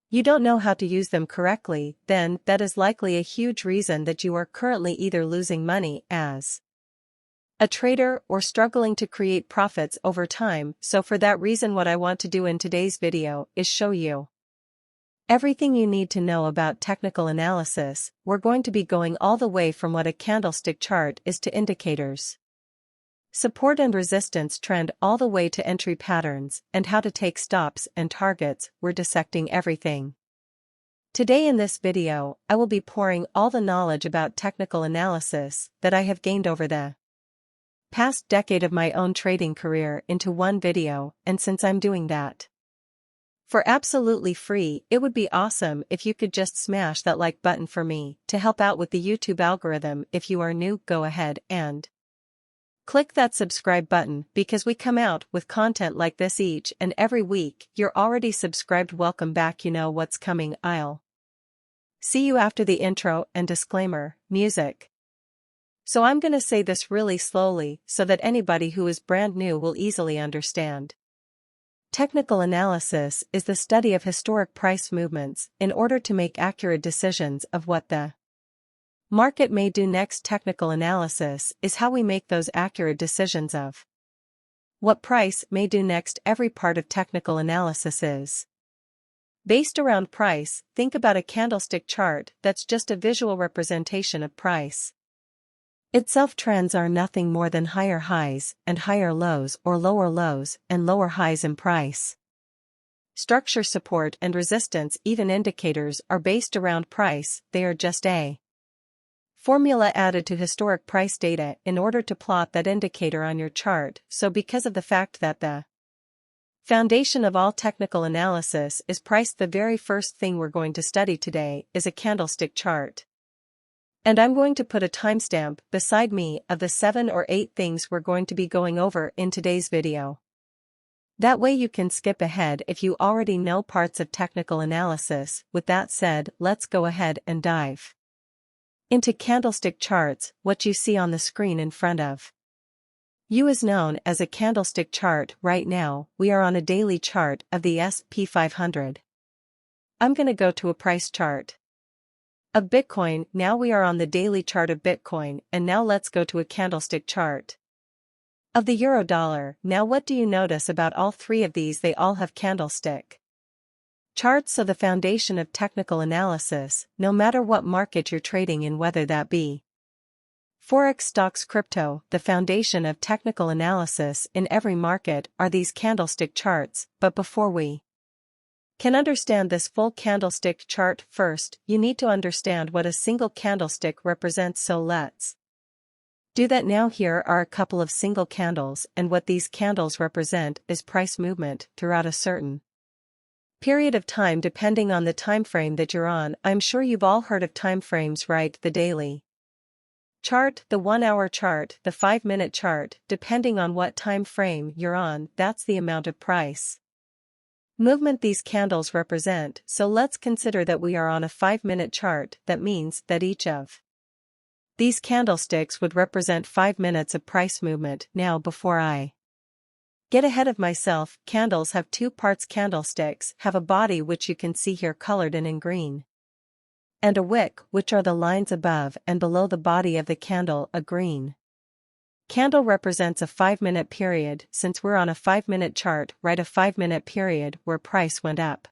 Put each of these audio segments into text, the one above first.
You don't know how to use them correctly, then that is likely a huge reason that you are currently either losing money as a trader or struggling to create profits over time. So for that reason, what I want to do in today's video is show you everything you need to know about technical analysis. We're going to be going all the way from what a candlestick chart is to indicators, support and resistance trend, all the way to entry patterns and how to take stops and targets. We're dissecting everything. Today in this video, I will be pouring all the knowledge about technical analysis that I have gained over the past decade of my own trading career into one video, and since I'm doing that for absolutely free, it would be awesome if you could just smash that like button for me to help out with the YouTube algorithm. If you are new, go ahead and click that subscribe button because we come out with content like this each and every week. You're already subscribed, welcome back. You know what's coming. I'll see you after the intro and disclaimer music. So I'm gonna say this really slowly so that anybody who is brand new will easily understand. Technical analysis is the study of historic price movements in order to make accurate decisions of what the market may do next. Technical analysis is how we make those accurate decisions of what price may do next. Every part of technical analysis is based around price. Think about a candlestick chart that's just a visual representation of price itself. Trends are nothing more than higher highs and higher lows, or lower lows and lower highs in price. Structure, support and resistance, even indicators, are based around price. They are just a formula added to historic price data in order to plot that indicator on your chart. So because of the fact that the foundation of all technical analysis is price, the very first thing we're going to study today is a candlestick chart. And I'm going to put a timestamp beside me of the 7 or 8 things we're going to be going over in today's video. That way you can skip ahead if you already know parts of technical analysis. With that said, let's go ahead and dive into candlestick charts. What you see on the screen in front of you is known as a candlestick chart. Right now, we are on a daily chart of the S&P 500. I'm going to go to a price chart of Bitcoin. Now we are on the daily chart of Bitcoin, and now let's go to a candlestick chart of the euro dollar. Now what do you notice about all three of these? They all have candlestick charts. So the foundation of technical analysis, no matter what market you're trading in, whether that be Forex, stocks, crypto, the foundation of technical analysis in every market are these candlestick charts. But before we can understand this full candlestick chart, first, you need to understand what a single candlestick represents. So let's do that now. Here are a couple of single candles, and what these candles represent is price movement throughout a certain period of time depending on the time frame that you're on. I'm sure you've all heard of time frames, right? The daily chart, the 1-hour chart, the 5-minute chart. Depending on what time frame you're on, that's the amount of price movement these candles represent. So let's consider that we are on a 5-minute chart. That means that each of these candlesticks would represent 5 minutes of price movement. Now before I get ahead of myself, candles have two parts. Candlesticks have a body, which you can see here colored in green, and a wick, which are the lines above and below the body of the candle. A green candle represents a 5-minute period. Since we're on a 5-minute chart, right, a 5-minute period where price went up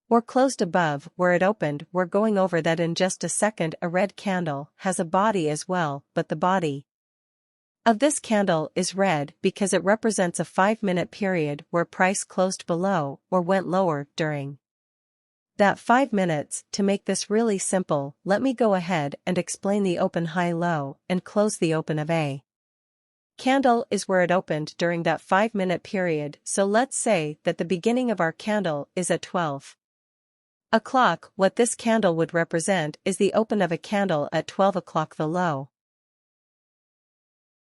or closed above where it opened. We're going over that in just a second. A red candle has a body as well, but the body of this candle is red because it represents a 5-minute period where price closed below or went lower during that 5 minutes. To make this really simple, let me go ahead and explain the open, high, low, and close. The open of a candle is where it opened during that 5-minute period. So let's say that the beginning of our candle is at 12 o'clock. What this candle would represent is the open of a candle at 12 o'clock. The low